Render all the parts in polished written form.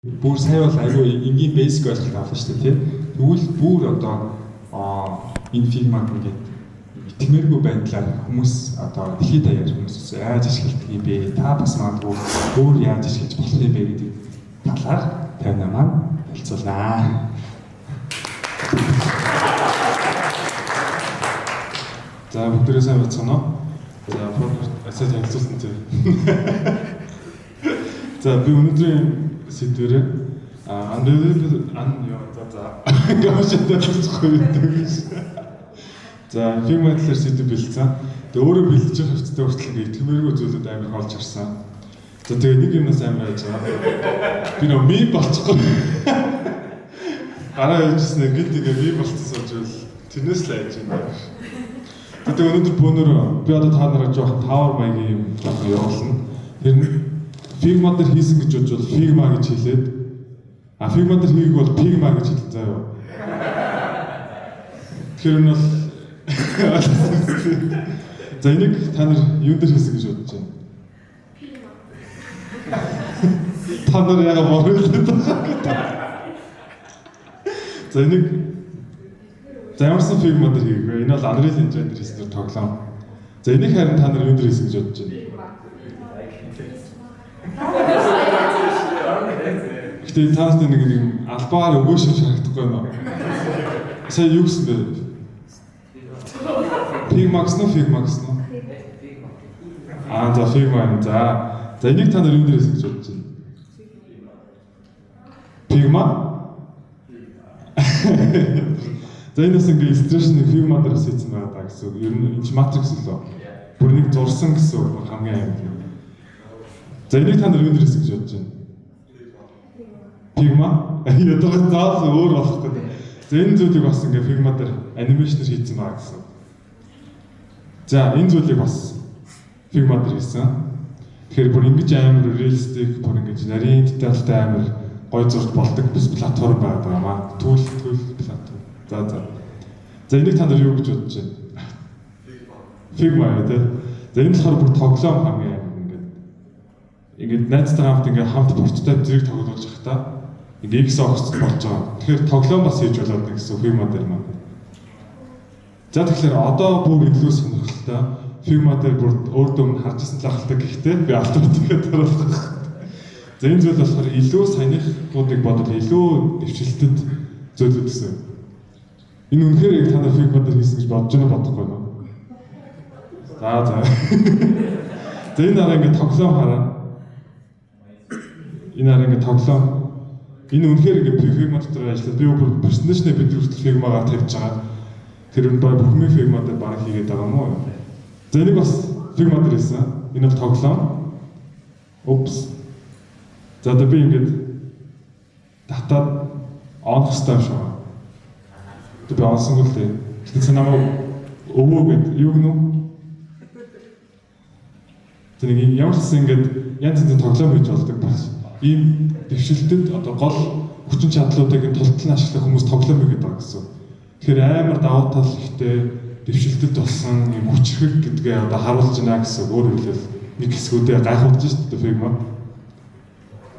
Бүр сая бол айгүй энгийн basic ойлголт авлаа шүү дээ, тийм. Тэгвэл бүр одоо энэ Figma ингээд итгэмээргүй байдлаар хүмүүс одоо дэлхийд даяар хүмүүс яаж ашигладаг юм бэ? Та бас магадгүй өөр яаж ашиглаж болох юм бэ гэдэг талаар 58 маань хэлцүүлнэ. За бүгдээрээ сайн байцгаана уу? За асуулт хэлцүүлсэн тийм. За би өнөөдрийн сэдвээр за Figma талаар сэдв бэлдсэн. Тэгээ өөрөө бэлдэж байгаа хэвчтэй хүртэл ингээ итгэмээргүй зүйлүүд амар холж харсан. За тэгээ нэг юмнаас амар хайж байгаа. Би нөө мим болчихгүй. Гараа яжсэн гинт ингээ мим болчихсон сууж тэрнээс л хайж байна. Тэгээ өнөөдөр бөөнөр би одоо та нараа жоох тавар маягийн юм жоох явуулна. Тэр Figma дээр хийсэн гэж бодвол Figma гэж хэлээд Figma дээр хийх бол Figma гэж хэлсэн заяа. Тэгэхээр нь бол за энийг та нар юу дээр хийсэн гэж бодож байна? Та нар яагаад борлуулдаг вэ? За энийг ямарсан Figma дээр хийх вэ? Энэ бол Unreal Engine дээр хийсэн тоглоом. За энийг харин та нар юу дээр хийсэн гэж бодож байна? Гэтэ таас нэг юм албаар өгөөшөж харагдахгүй байна. Сая юу гэсэн бэ? Figma гэсэн үү? За Figma юм. За энийг та нар юу дээрээс гэж бодож байна? Figma? За энэ бас ингээ illustration-ыг Figma дээрээс хийсэн байгаа даа гэсэн үг. Ер нь энэ matrix лөө. Бүр нэг зурсан гэсэн үг хамгийн аим. За энийг та нар юу дээрээс гэж бодож байна? Figma? Ядаж заавал өөр болох гэдэг. За энэ зүйлийг бас ингээ Figma дээр анимашнээр хийсэн байгаа гэсэн. За энэ зүйлийг бас Figma дээр хийсэн. Тэгэхээр бүр ингэж амар realistic, бүр ингэж нарийн детальтай амар гой зураг болдог бас платформ байдаг юм. Түүл платформ. За энийг та нар юу гэж бодож байна? Figma яа тэ. За энэ болохоор бүр тоглоом хамгийн амар ингээд найзтайгаа хамт порттой зэрэг тоглож явах та. Ингээ X огцод болж байгаа. Тэгэхээр тоглоом бас хийж болоод нэг гэсэн Figma дээр маань. За тэгэхээр одоо бүр илүү сонирхолтой Figma дээр бүр өөртөө өмнө харж ирсэн л ахалтай гэхдээ би автоматикээр дараалах. За энэ зүйл болохоор илүү саяныхуудыг бодвол илүү дэвшилтэд зүйлүүд гэсэн. Энэ үнэхээр яг та нар Figma дээр хийсэн гэж бодож байна бодохгүй юу? За. За энэ араа ингээ тоглоом хараа. Энэ араа ингээ тоглоом. Энэ үнэхээр ингээ Figma дотор ажиллаад би бүр презентацийн бид хүртэл Figma-гаар тавьж байгаа. Тэр нь бүхний Figma дээр баг хийгээд байгаа юм уу? За энийг бас Figma дээр хийсэн. Энэ бол тоглоом. Упс. За одоо би ингээд татаад онох хэрэгтэй юм шиг байна. Би онсон гол дээ. Тэгсэн намайг өвөө гэд юу гэнэ үү? Тэр нэг ямар ч ингээд янз бүрийн тоглоом хийж болдог бас. Ийм дэвшилтэд одоо гол хүчин чадлуудыг тултал ашиглах хүмүүс тоглоом хийгээд байгаа гэсэн. Тэгэхээр амар давуу тал ихтэй дэвшилтэд болсон юм хүчрэг гэдгээ одоо харуулж байна гэсэн. Өөрөөр хэлбэл нэг хэсгүүдээ гайхуулж шүү дээ Figma.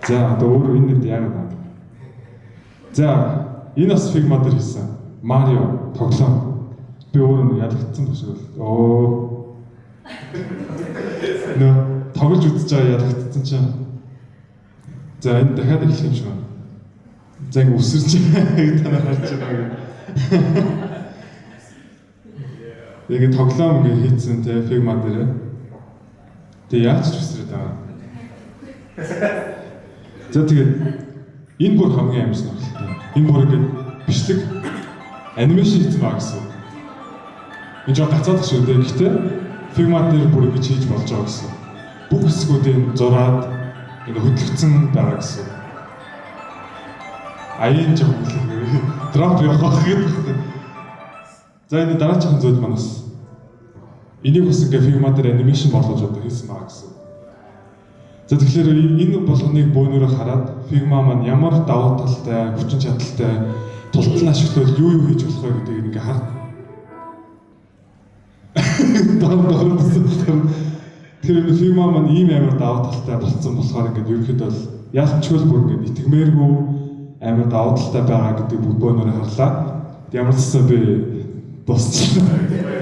За одоо өөр энэ яагаад байна? За энэ бас Figma дээр хийсэн. Марио тоглоом. Би өөрөө ялагдсан биш үү? Нөө тоглож үзэж байгаа ялагдсан чинь. За энэ дахиад эхлэх юм шиг байна. За ингэ өсөрч та нар харж байгаа. Яг тоглоом ингэ хийцэн те Figma дээр. Тэгээ яаж ч өсрээд байгаа. За тэгээд энэ бүр хамгийн амар сонирхолтой. Энэ бүр ингэ бичлэг анимашн хийсэн байгаа гэсэн. Энэ жоо гацаад шүү дээ. Гэхдээ Figma дээр бүр ингэж хийж болж байгаа гэсэн. Бүх хэсгүүдийн зураад ингэ хөдлөгдсөн байгаа гэсэн. Аян жоо дроп явах гэдэг. За энэ дараагийн зүйл манаас. Энийг бас ингэ Figma дээр анимашн болгож одоо хийсэн байгаа гэсэн. За тэгэхээр энэ болгоныг бөөнөрөө хараад Figma маань ямар давуу талтай, хүчин чадалтай, тултал ашиглавал юу хийж болох вэ гэдгийг ингээ хар. Тэр Figma маань ийм амар давуу талтай болсон болохоор ингээд ерөөхдөө ялчгүй бүр ингэ итгэмээргүй амар давуу талтай байгаа гэдэг бүгд бөөнөрөө харлаа. Ямар ч гэсэн би дуусчихлаа.